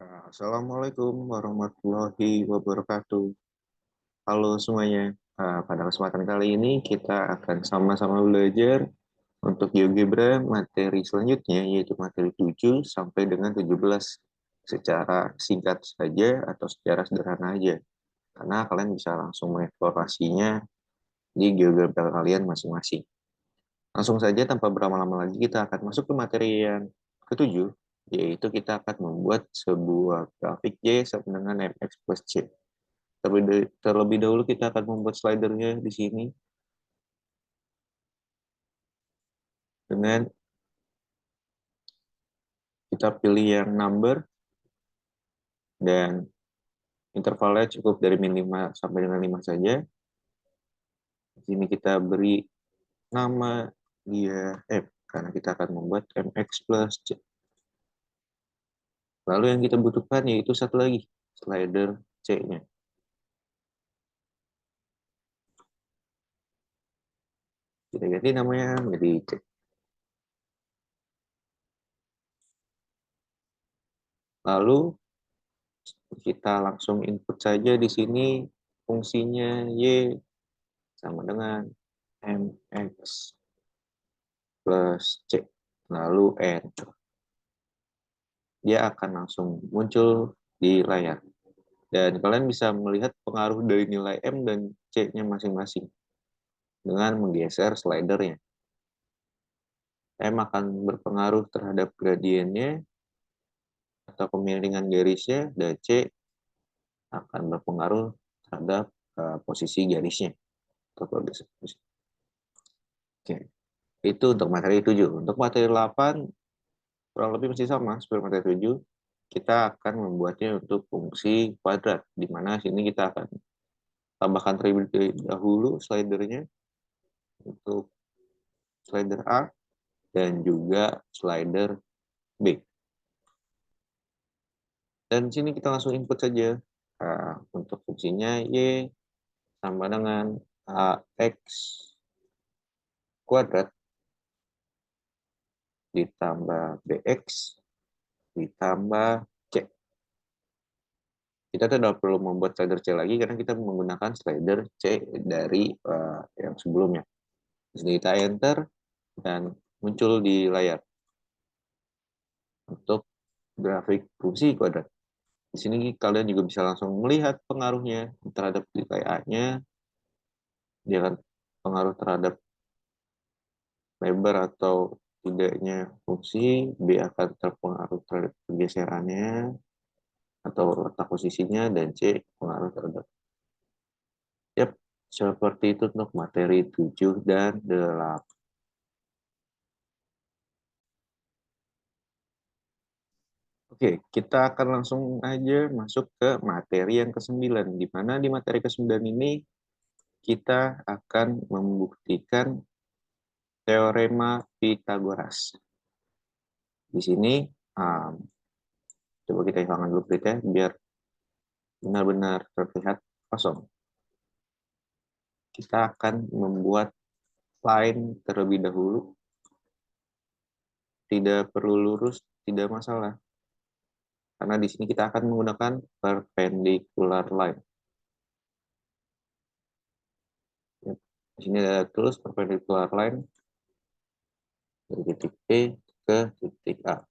Assalamualaikum warahmatullahi wabarakatuh. Halo semuanya. Pada kesempatan kali ini kita akan sama-sama belajar untuk GeoGebra materi selanjutnya, yaitu materi 7 sampai dengan 17 secara singkat saja atau secara sederhana aja. Karena kalian bisa langsung mengeksplorasinya di GeoGebra kalian masing-masing. Langsung saja tanpa berlama-lama lagi kita akan masuk ke materi yang ketujuh, yaitu kita akan membuat sebuah grafik Y sama dengan MX plus C. Terlebih dahulu kita akan membuat slidernya di sini dengan kita pilih yang number dan intervalnya cukup dari min 5 sampai dengan 5 saja. Di sini kita beri nama dia M karena kita akan membuat MX plus C. Lalu yang kita butuhkan yaitu satu lagi, slider C-nya. Kita ganti namanya menjadi C. Lalu kita langsung input saja di sini fungsinya Y sama dengan MX plus C. Lalu Enter. Dia akan langsung muncul di layar. Dan kalian bisa melihat pengaruh dari nilai M dan C-nya masing-masing dengan menggeser slidernya. M akan berpengaruh terhadap gradiennya atau kemiringan garisnya, dan C akan berpengaruh terhadap posisi garisnya. Oke, itu untuk materi 7. Untuk materi 8, kurang lebih masih sama seperti materi 7. Kita akan membuatnya untuk fungsi kuadrat, di mana sini kita akan tambahkan terlebih dahulu slidernya untuk slider A dan juga slider B. Dan di sini kita langsung input saja. Untuk fungsinya Y sama dengan AX kuadrat ditambah BX ditambah C. Kita tidak perlu membuat slider C lagi karena kita menggunakan slider C dari yang sebelumnya. Di sini kita enter dan muncul di layar untuk grafik fungsi kuadrat. Di sini kalian juga bisa langsung melihat pengaruhnya terhadap nilai A-nya, dia akan pengaruh terhadap lebar atau tidaknya fungsi, B akan terpengaruh terhadap pergeserannya atau letak posisinya, dan C pengaruh terhadap. Yap, seperti itu untuk materi 7 dan 8. Oke, kita akan langsung aja masuk ke materi yang ke-9, di mana di materi ke-9 ini kita akan membuktikan teorema Pythagoras. Di sini, coba kita hilangkan dulu ya, biar benar-benar terlihat kosong. Kita akan membuat line terlebih dahulu. Tidak perlu lurus, tidak masalah. Karena di sini kita akan menggunakan perpendicular line. Di sini ada tulis perpendicular line dari titik B ke titik A.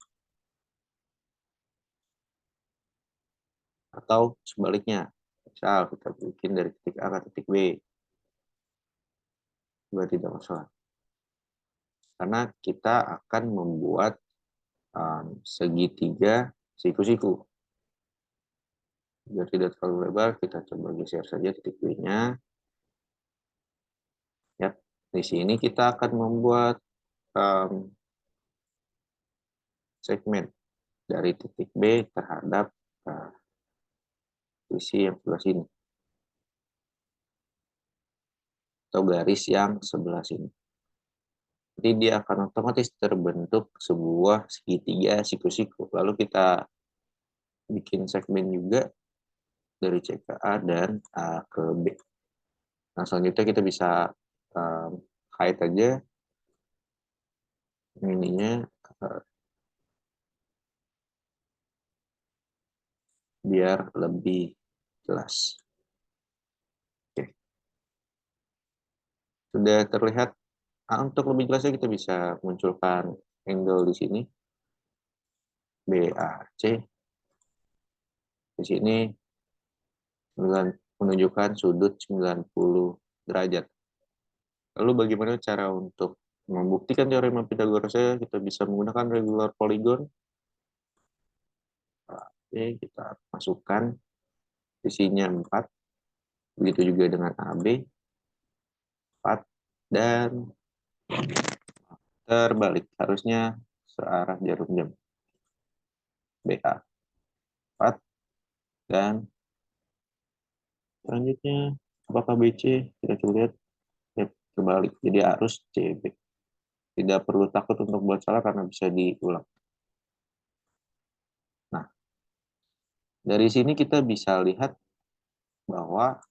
Atau sebaliknya, misal kita bikin dari titik A ke titik B. Juga tidak masalah. Karena kita akan membuat segitiga siku-siku. Biar tidak terlalu lebar, kita coba geser saja titik B-nya. Ya, di sini kita akan membuat segmen dari titik B terhadap sisi yang sebelah sini. Atau garis yang sebelah sini. Jadi dia akan otomatis terbentuk sebuah segitiga siku-siku. Lalu kita bikin segmen juga dari C ke A dan A ke B. Nah, selanjutnya kita bisa hide aja ininya biar lebih jelas. Oke. Sudah terlihat. Untuk lebih jelasnya kita bisa munculkan angle di sini, BAC. Di sini menunjukkan sudut 90 derajat. Lalu bagaimana cara untuk membuktikan teorema Pythagoras? Kita bisa menggunakan regular polygon. Oke, kita masukkan sisinya 4. Begitu juga dengan AB, 4. Dan terbalik, harusnya searah jarum jam. BA, 4. Dan selanjutnya, apakah BC? Kita coba lihat. Ya, terbalik, jadi harus CB. Tidak perlu takut untuk buat salah karena bisa diulang. Nah, dari sini kita bisa lihat bahwa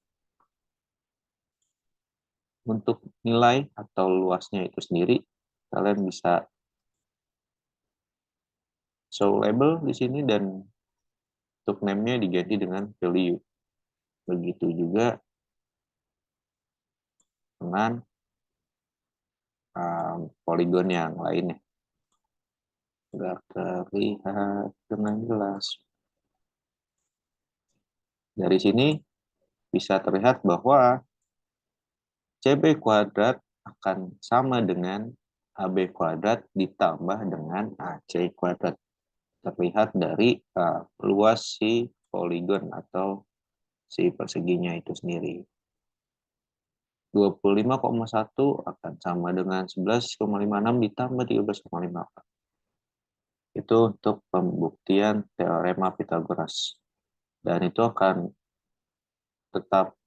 untuk nilai atau luasnya itu sendiri, kalian bisa show label di sini dan untuk name-nya diganti dengan value. Begitu juga dengan poligon yang lainnya. Agar terlihat dengan jelas. Dari sini bisa terlihat bahwa CB kuadrat akan sama dengan AB kuadrat ditambah dengan AC kuadrat. Terlihat dari luas si poligon atau si perseginya itu sendiri. 25,1 akan sama dengan 11,56 ditambah 13,54. Itu untuk pembuktian teorema Pythagoras. Dan itu akan tetap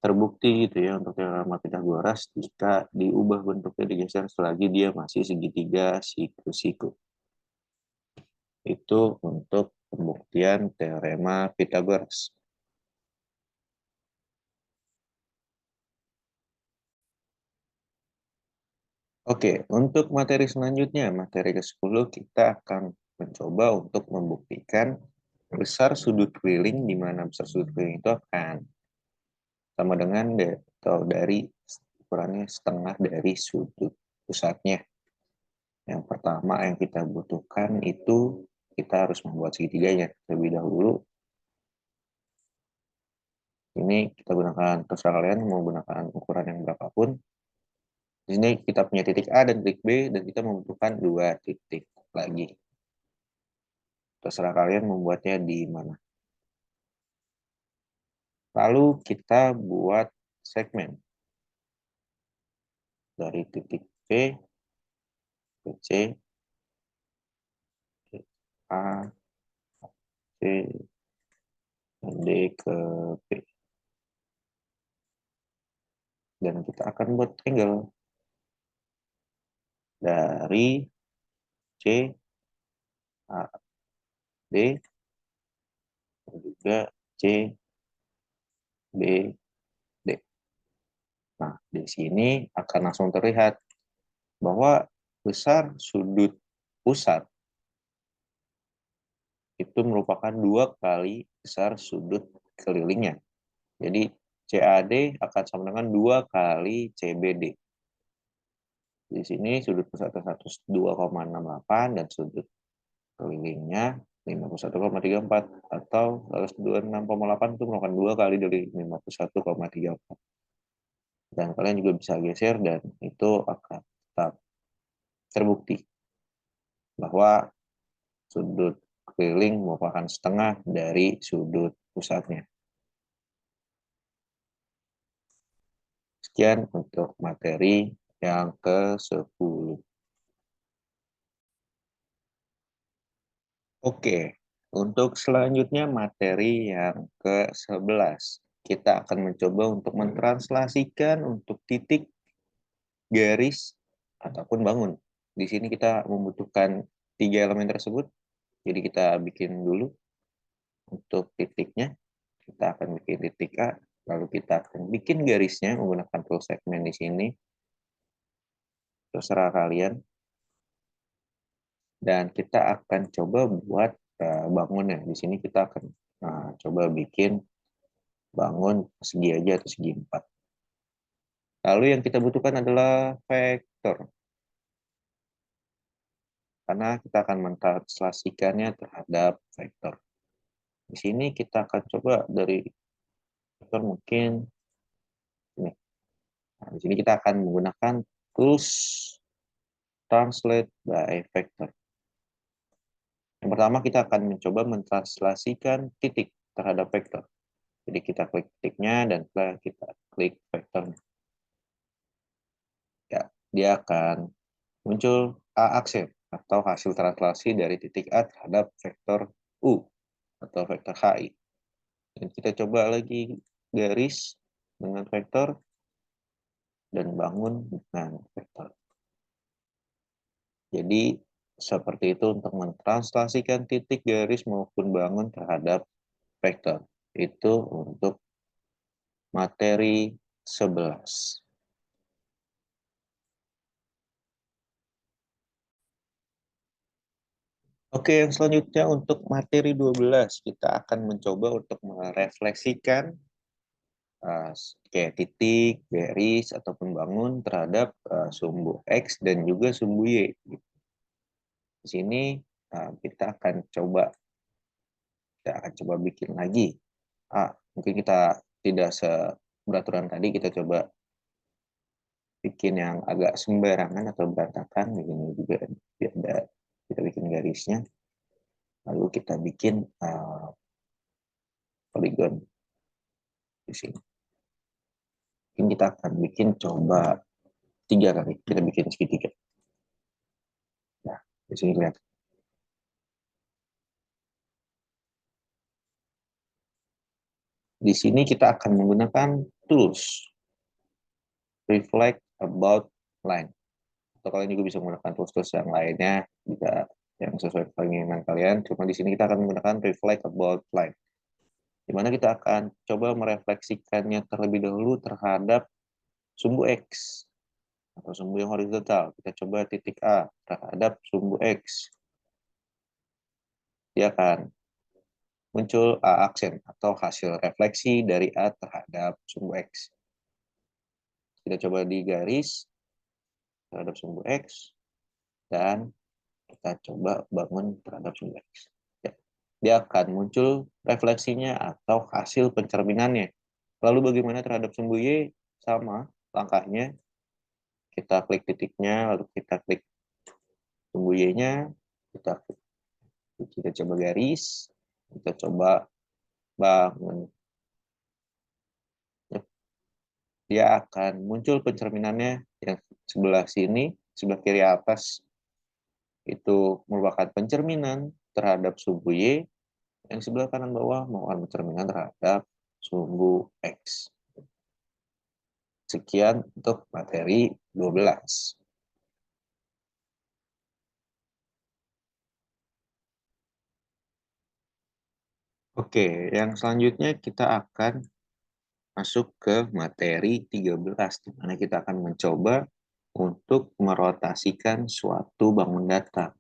terbukti gitu ya untuk teorema Pythagoras jika diubah bentuknya, digeser selagi dia masih segitiga siku-siku. Itu untuk pembuktian teorema Pythagoras. Oke, untuk materi selanjutnya, materi ke-10, kita akan mencoba untuk membuktikan besar sudut keliling, di mana besar sudut keliling itu akan sama dengan atau dari ukurannya setengah dari sudut pusatnya. Yang pertama yang kita butuhkan itu kita harus membuat segitiganya terlebih dahulu. Ini kita gunakan, terserah kalian mau gunakan ukuran yang berapapun. Di sini kita punya titik A dan titik B, dan kita membutuhkan 2 titik lagi. Terserah kalian membuatnya di mana. Lalu kita buat segmen dari titik B ke C, A, C, dan D ke B. Dan kita akan buat angle dari C, A, D, dan juga C, B, D. Nah, di sini akan langsung terlihat bahwa besar sudut pusat itu merupakan 2 kali besar sudut kelilingnya. Jadi CAD akan sama dengan 2 kali CBD. Di sini sudut pusatnya 102,68 dan sudut kelilingnya 51,34, atau 126,8 itu merupakan 2 kali dari 51,34. Dan kalian juga bisa geser dan itu akan tetap terbukti bahwa sudut keliling merupakan setengah dari sudut pusatnya. Sekian untuk materi yang ke-10. Oke, untuk selanjutnya materi yang ke-11. Kita akan mencoba untuk mentranslasikan untuk titik, garis, ataupun bangun. Di sini kita membutuhkan 3 elemen tersebut. Jadi kita bikin dulu untuk titiknya. Kita akan bikin titik A, lalu kita akan bikin garisnya menggunakan tool segment di sini. Terserah kalian. Dan kita akan coba buat bangun ya. Di sini kita akan coba bikin bangun segi aja atau segi 4. Lalu yang kita butuhkan adalah vektor. Karena kita akan mentranslasikannya terhadap vektor. Di sini kita akan coba dari vektor mungkin ini. Nah, di sini kita akan menggunakan tools translate by vector. Yang pertama kita akan mencoba mentranslasikan titik terhadap vektor. Jadi kita klik titiknya dan setelah kita klik vektornya. Ya, dia akan muncul A aksen atau hasil translasi dari titik A terhadap vektor U atau vektor HI. Dan kita coba lagi garis dengan vektor dan bangun dengan vektor. Jadi seperti itu untuk mentranslasikan titik, garis maupun bangun terhadap vektor. Itu untuk materi 11. Oke, yang selanjutnya untuk materi 12, kita akan mencoba untuk merefleksikan kayak titik, garis, ataupun bangun terhadap sumbu X dan juga sumbu Y. Di sini kita akan coba bikin lagi. Mungkin kita tidak seberaturan tadi, kita coba bikin yang agak sembarangan atau berantakan. Begini juga biar kita bikin garisnya. Lalu kita bikin poligon di sini. Mungkin kita akan bikin coba 3 kali. Kita bikin segitiga. Nah, di sini lihat. Di sini kita akan menggunakan tools reflect about line. Atau kalian juga bisa menggunakan tools-tools yang lainnya jika yang sesuai keinginan kalian. Cuma di sini kita akan menggunakan reflect about line, di mana kita akan coba merefleksikannya terlebih dahulu terhadap sumbu X atau sumbu yang horizontal. Kita coba titik A terhadap sumbu X. Dia akan muncul A aksen atau hasil refleksi dari A terhadap sumbu X. Kita coba di garis terhadap sumbu X dan kita coba bangun terhadap sumbu X. Ya. Dia akan muncul refleksinya atau hasil pencerminannya. Lalu bagaimana terhadap sumbu Y? Sama langkahnya. Kita klik titiknya, lalu kita klik sumbu Y-nya, kita coba garis, kita coba bangun. Dia akan muncul pencerminannya yang sebelah sini, sebelah kiri atas itu merupakan pencerminan terhadap sumbu Y, yang sebelah kanan bawah merupakan pencerminan terhadap sumbu X. Sekian untuk materi 12. Oke, yang selanjutnya kita akan masuk ke materi 13, di mana kita akan mencoba untuk merotasikan suatu bangun data.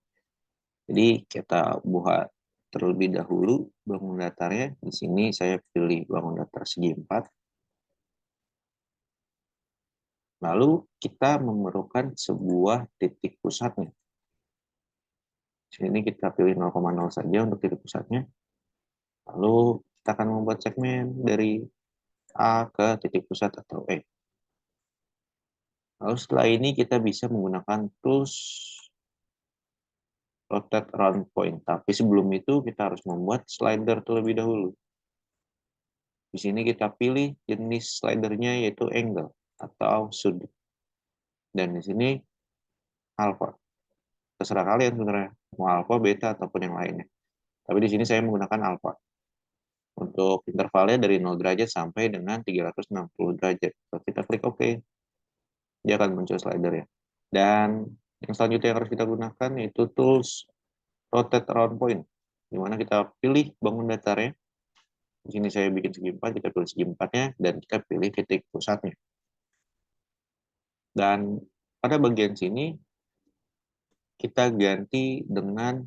Jadi kita buat terlebih dahulu bangun datarnya. Di sini saya pilih bangun datar segi 4. Lalu kita memerlukan sebuah titik pusatnya. Di sini kita pilih 0,0 saja untuk titik pusatnya. Lalu kita akan membuat segmen dari A ke titik pusat atau E. Lalu setelah ini kita bisa menggunakan tools rotate around point. Tapi sebelum itu kita harus membuat slider terlebih dahulu. Di sini kita pilih jenis slidernya yaitu angle atau sudut. Dan di sini alpha. Terserah kalian sebenarnya mau alpha, beta ataupun yang lainnya. Tapi di sini saya menggunakan alpha. Untuk intervalnya dari 0 derajat sampai dengan 360 derajat. Kalau kita klik OK, dia akan muncul slider ya. Dan yang selanjutnya yang harus kita gunakan yaitu tools rotate around point, di mana kita pilih bangun datarnya. Di sini saya bikin segi 4, kita pilih segi 4-nya, dan kita pilih titik pusatnya. Dan pada bagian sini, kita ganti dengan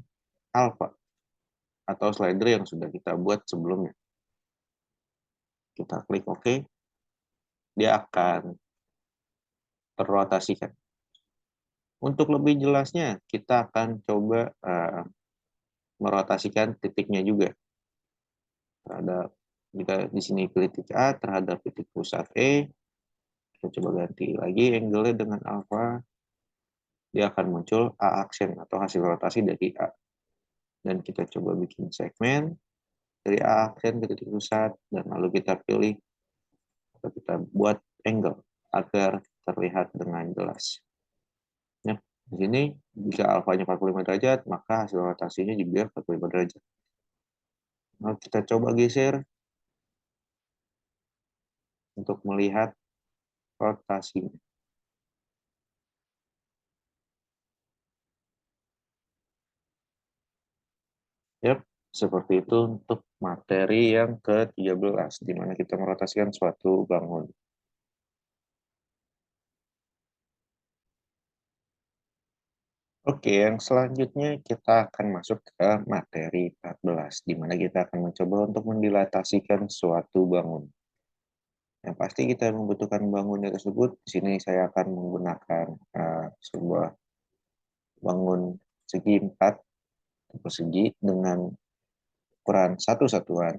alpha atau slider yang sudah kita buat sebelumnya. Kita klik OK, dia akan terrotasikan. Untuk lebih jelasnya, kita akan coba merotasikan titiknya juga. Terhadap, jika di sini pilih titik A terhadap titik pusat E, kita coba ganti lagi angle-nya dengan alpha, dia akan muncul A aksen atau hasil rotasi dari A. Dan kita coba bikin segmen dari A aksen ke titik pusat, dan lalu kita pilih atau kita buat angle agar terlihat dengan jelas. Ya, di sini jika alfanya 45 derajat, maka hasil rotasinya juga 45 derajat. Nah, kita coba geser untuk melihat rotasinya. Yap, seperti itu untuk materi yang ke-13, di mana kita merotasikan suatu bangun. Oke, yang selanjutnya kita akan masuk ke materi 14, di mana kita akan mencoba untuk mendilatasikan suatu bangun. Yang pasti kita membutuhkan bangunnya tersebut. Di sini saya akan menggunakan sebuah bangun segi 4 persegi dengan ukuran 1 satuan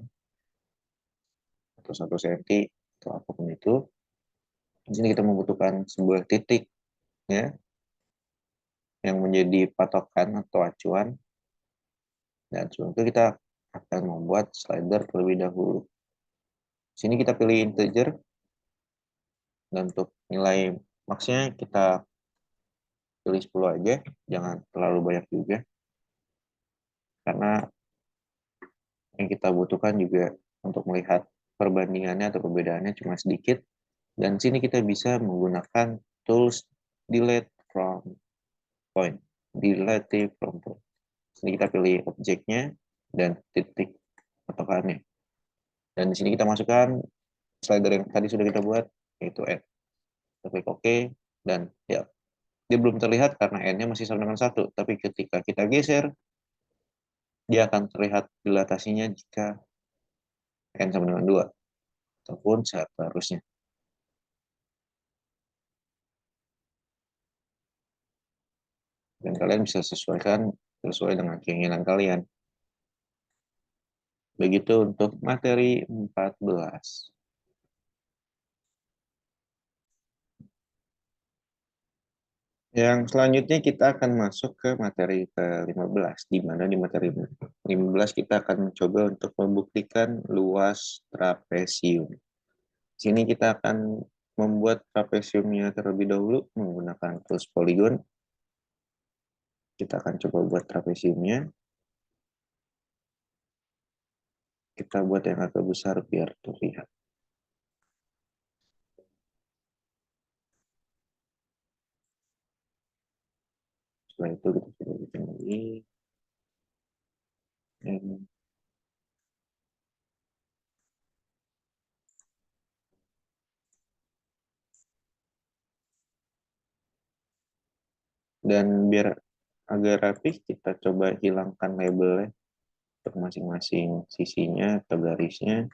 atau 1 cm atau apapun itu. Di sini kita membutuhkan sebuah titik ya, yang menjadi patokan atau acuan, dan sebelum itu kita akan membuat slider terlebih dahulu. Di sini kita pilih integer, dan untuk nilai maksnya kita pilih 10 aja, jangan terlalu banyak juga, karena yang kita butuhkan juga untuk melihat perbandingannya atau perbedaannya cuma sedikit. Dan sini kita bisa menggunakan tools delete from point, delete from point. Sini kita pilih objeknya dan titik patokannya. Dan di sini kita masukkan slider yang tadi sudah kita buat, yaitu N. Kita klik OK, dan ya, dia belum terlihat karena N-nya masih sama dengan 1. Tapi ketika kita geser, dia akan terlihat dilatasinya jika N sama dengan 2, ataupun seharusnya. Dan kalian bisa sesuaikan sesuai dengan keinginan kalian. Begitu untuk materi 14. Yang selanjutnya kita akan masuk ke materi ke-15, di mana di materi 15 kita akan mencoba untuk membuktikan luas trapesium. Di sini kita akan membuat trapesiumnya terlebih dahulu menggunakan tools polygon. Kita akan coba buat trapesiumnya. Kita buat yang agak besar biar terlihat. Setelah itu kita coba bikin lagi. Dan biar agak rapih, kita coba hilangkan labelnya untuk masing-masing sisinya atau garisnya.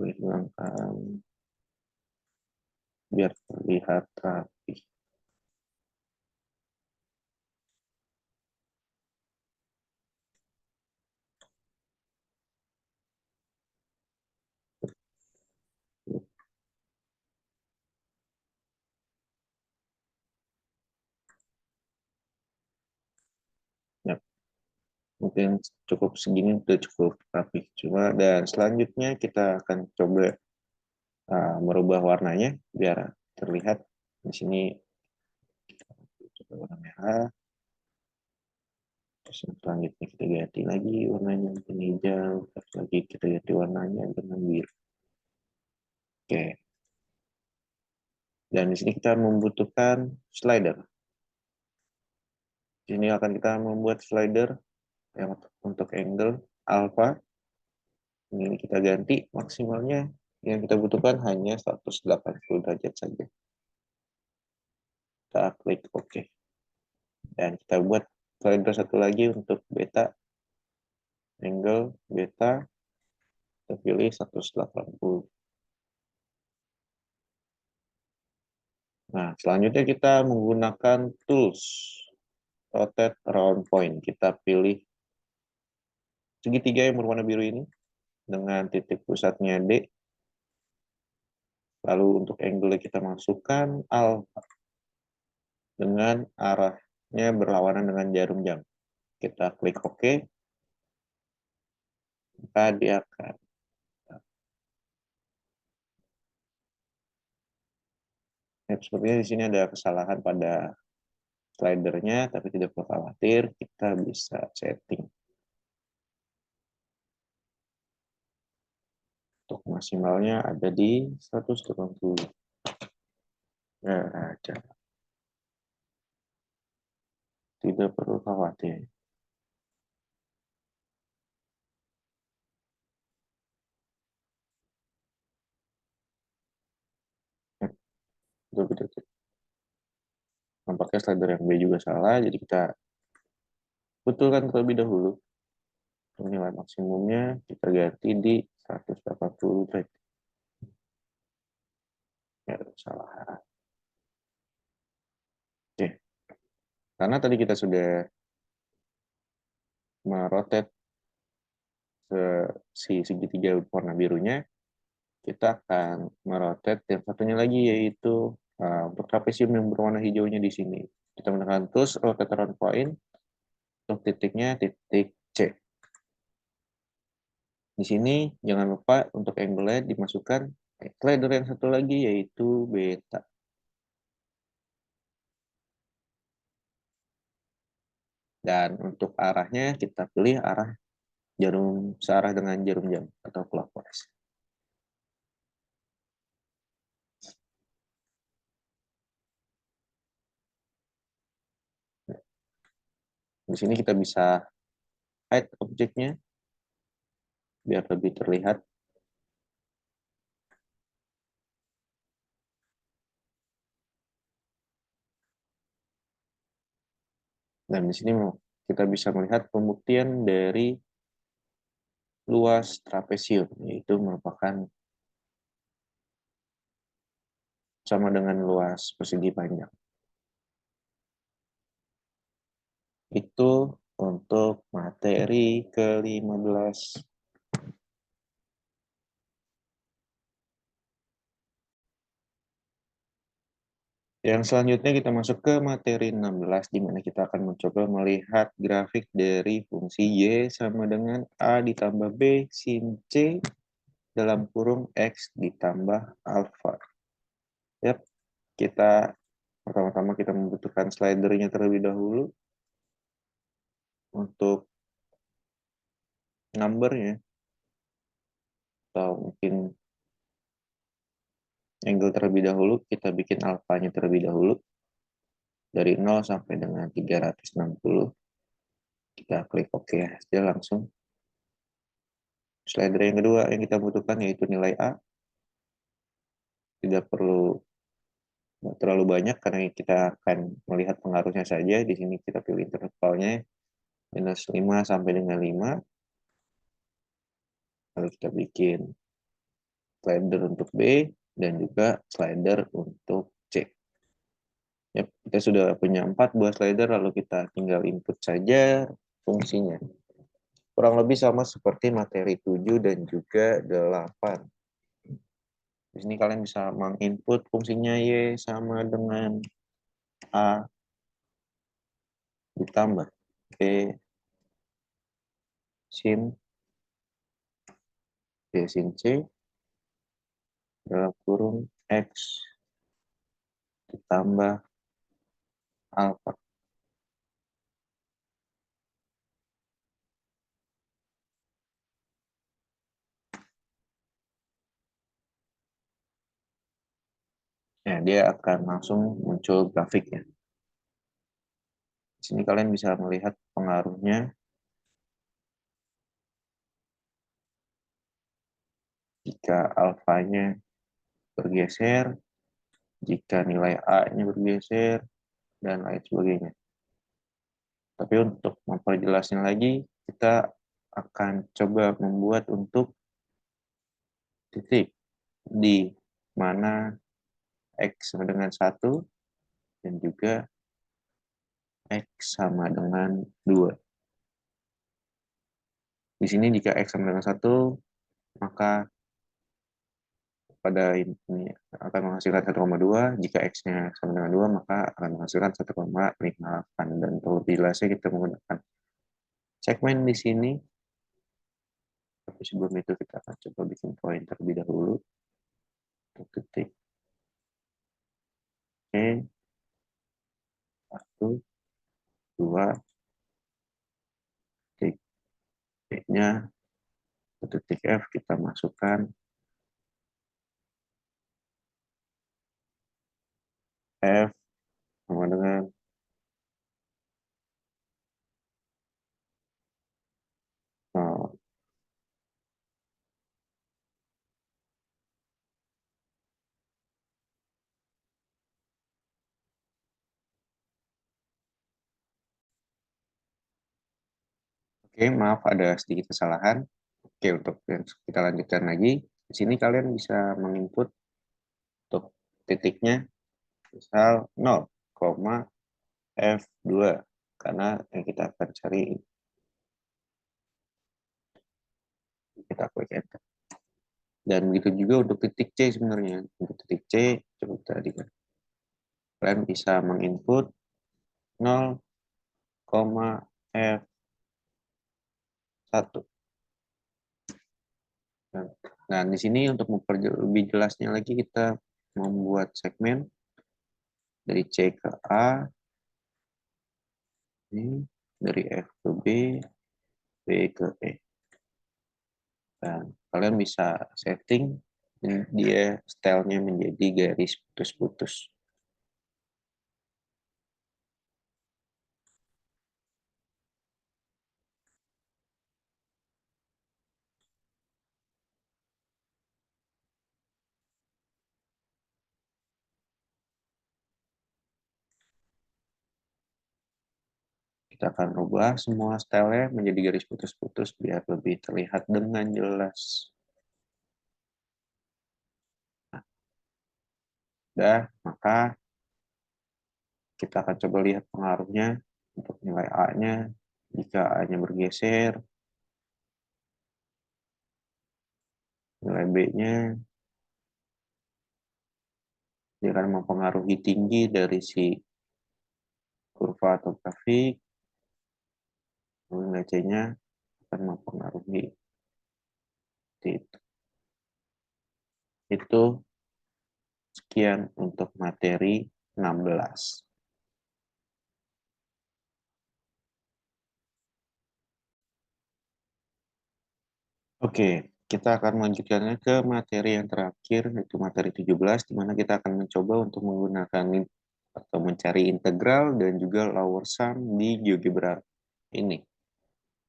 Hilangkan biar terlihat rapi. Ya, mungkin cukup segini udah cukup rapi. Cuma dan selanjutnya kita akan coba merubah warnanya biar terlihat. Di sini coba warna merah. Terus selanjutnya kita ganti lagi warnanya ke hijau. Terus lagi kita ganti warnanya dengan biru. Oke. Dan di sini kita membutuhkan slider. Di sini akan kita membuat slider yang untuk angle alpha. Ini kita ganti maksimalnya yang kita butuhkan hanya 180 derajat saja. Kita klik OK. Dan kita buat slider satu lagi untuk beta. Angle beta. Kita pilih 180. Nah, selanjutnya kita menggunakan tools rotate round point. Kita pilih segitiga yang berwarna biru ini dengan titik pusatnya D. Lalu untuk angle kita masukkan alpha dengan arahnya berlawanan dengan jarum jam. Kita klik OK. Maka dia akan sepertinya di sini ada kesalahan pada slidernya, tapi tidak perlu khawatir, kita bisa setting untuk maksimalnya ada di 180. Nah, ada. Tidak perlu khawatir. Betul-betul. Nampaknya slider yang B juga salah, jadi kita betulkan terlebih dahulu. Nilai maksimumnya kita ganti di 180 derajat. Ya, salah. Oke. Karena tadi kita sudah merotet si segitiga warna birunya, kita akan merotet yang satunya lagi, yaitu untuk trapesium yang berwarna hijaunya di sini. Kita menekan terus rotate round point, untuk titiknya titik C. Di sini jangan lupa untuk angle-nya dimasukkan slider yang satu lagi, yaitu beta. Dan untuk arahnya kita pilih arah jarum searah dengan jarum jam atau clockwise. Di sini kita bisa hide objeknya biar lebih terlihat. Dan di sini kita bisa melihat pembuktian dari luas trapesium, yaitu merupakan sama dengan luas persegi panjang. Itu untuk materi ke-15. Yang selanjutnya kita masuk ke materi 16, di mana kita akan mencoba melihat grafik dari fungsi Y sama dengan A ditambah B sin C dalam kurung X ditambah alpha. Yap, kita pertama-tama kita membutuhkan slidernya terlebih dahulu untuk numbernya, atau mungkin angle terlebih dahulu, kita bikin alfanya terlebih dahulu dari 0 sampai dengan 360. Kita klik OK aja langsung. Slider yang kedua yang kita butuhkan yaitu nilai A. Tidak perlu terlalu banyak karena kita akan melihat pengaruhnya saja. Di sini kita pilih intervalnya -5 sampai dengan 5. Lalu kita bikin slider untuk B dan juga slider untuk C. Ya, kita sudah punya 4 buah slider, lalu kita tinggal input saja fungsinya. Kurang lebih sama seperti materi 7 dan juga 8. Di sini kalian bisa menginput fungsinya Y sama dengan A ditambah B sin B sin C dalam kurung X ditambah alpha. Ya, dia akan langsung muncul grafiknya. Di sini kalian bisa melihat pengaruhnya jika alfanya bergeser, jika nilai A-nya bergeser, dan lain sebagainya. Tapi untuk memperjelasnya lagi, kita akan coba membuat untuk titik di mana X sama dengan 1 dan juga X sama dengan 2. Di sini jika X sama dengan 1, maka pada ini akan menghasilkan 1,2. Jika X-nya sama dengan 2, maka akan menghasilkan 1,58. Dan terlebih jelasnya kita menggunakan segmen di sini. Tapi sebelum itu kita akan coba bikin poin terlebih dahulu. Untuk titik. Oke. 1, 2, titik B-nya, titik F kita masukkan F sama dengan 0. Oke, maaf ada sedikit kesalahan. Oke, untuk yang kita lanjutkan lagi. Di sini kalian bisa menginput untuk titiknya misal 0, F2 karena yang kita akan cari kita klik enter. Dan begitu juga untuk titik C sebenarnya. Untuk titik C, coba tadi kan. Kalian bisa menginput 0, F1. Nah, di sini untuk lebih jelasnya lagi kita membuat segmen dari C ke A, ini dari F ke B, B ke E. Dan kalian bisa setting dia stylenya menjadi garis putus-putus. Kita akan rubah semua stylenya menjadi garis putus-putus biar lebih terlihat dengan jelas. Nah, udah, maka kita akan coba lihat pengaruhnya untuk nilai A-nya. Jika A-nya bergeser, nilai B-nya dia akan mempengaruhi tinggi dari si kurva atau grafik. Nilai C-nya akan mempengaruhi itu. Itu sekian untuk materi 16. Oke, kita akan melanjutkannya ke materi yang terakhir, yaitu materi 17, di mana kita akan mencoba untuk menggunakan atau mencari integral dan juga lower sum di GeoGebra ini.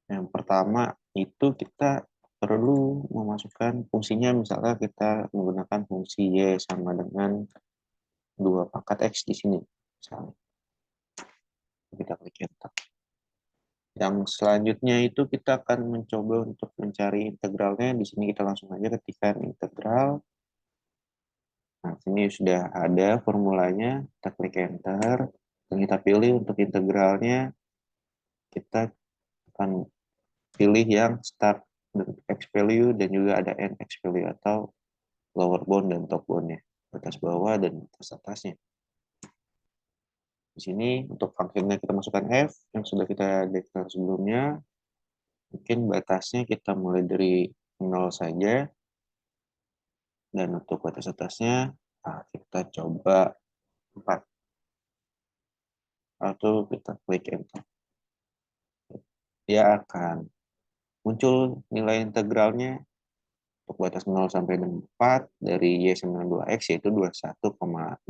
Yang pertama itu kita perlu memasukkan fungsinya, misalnya kita menggunakan fungsi Y sama dengan 2 pangkat X di sini. Misalnya. Kita klik enter. Yang selanjutnya itu kita akan mencoba untuk mencari integralnya. Di sini kita langsung aja ketikkan integral. Nah, sini sudah ada formulanya. Kita klik enter. Dan kita pilih untuk integralnya. Kita akan pilih yang start x value dan juga ada end x value atau lower bound dan top boundnya. Batas bawah dan batas atasnya. Di sini untuk fungsinya kita masukkan f yang sudah kita deklar sebelumnya. Mungkin batasnya kita mulai dari 0 saja. Dan untuk batas atasnya, nah kita coba 4. Atau kita klik enter. Dia akan muncul nilai integralnya Untuk batas 0 sampai 4 dari Y92X yaitu 21,64.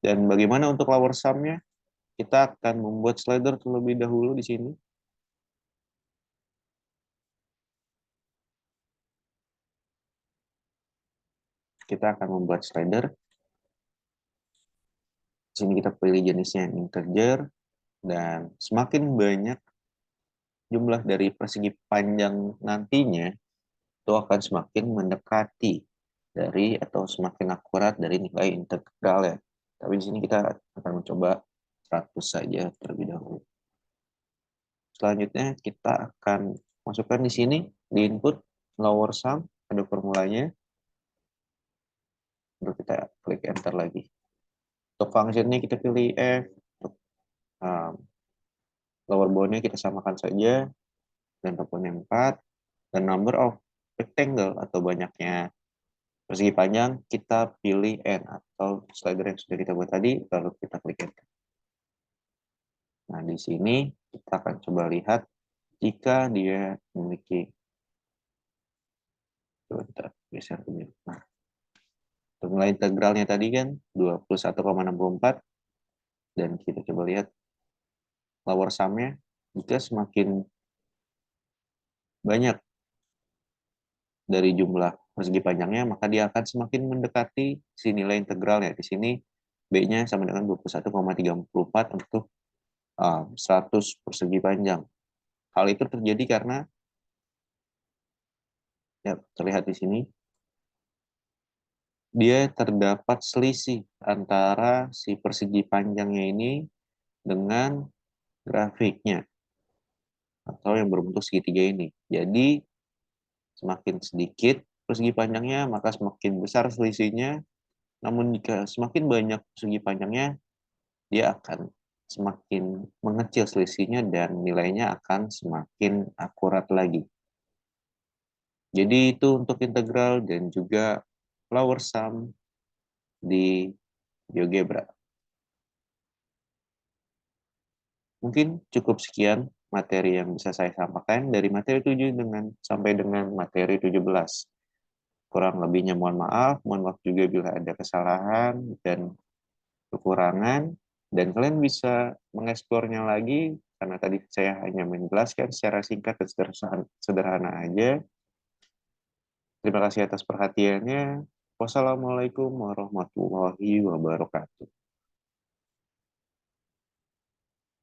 Dan bagaimana untuk lower sum-nya? Kita akan membuat slider terlebih dahulu di sini. Kita akan membuat slider. Di sini kita pilih jenisnya integer, dan semakin banyak jumlah dari persegi panjang nantinya, itu akan semakin mendekati dari atau semakin akurat dari nilai integral ya. Tapi di sini kita akan mencoba 100 saja terlebih dahulu. Selanjutnya kita akan masukkan di sini di input lower sum, ada formulanya. Lalu kita klik enter lagi. Untuk functionnya kita pilih F, untuk lower boundnya kita samakan saja, dan toponya 4, dan number of rectangle atau banyaknya persegi panjang kita pilih N atau slider yang sudah kita buat tadi, lalu kita klik enter. Nah, di sini kita akan coba lihat jika dia memiliki, coba kita geser dulu. Nah, untuk nilai integralnya tadi kan 21,64, dan kita coba lihat lower sum-nya, jika semakin banyak dari jumlah persegi panjangnya, maka dia akan semakin mendekati si nilai integralnya. Di sini B-nya sama dengan 21,34 untuk 100 persegi panjang. Hal itu terjadi karena, ya terlihat di sini, dia terdapat selisih antara si persegi panjangnya ini dengan grafiknya, atau yang berbentuk segitiga ini. Jadi, semakin sedikit persegi panjangnya, maka semakin besar selisihnya. Namun jika semakin banyak persegi panjangnya, dia akan semakin mengecil selisihnya dan nilainya akan semakin akurat lagi. Jadi itu untuk integral dan juga lower sum di GeoGebra. Mungkin cukup sekian materi yang bisa saya sampaikan dari materi 7 sampai dengan materi 17. Kurang lebihnya mohon maaf juga bila ada kesalahan dan kekurangan, dan kalian bisa mengeksplornya lagi, karena tadi saya hanya menjelaskan secara singkat dan sederhana aja. Terima kasih atas perhatiannya. Wassalamualaikum warahmatullahi wabarakatuh.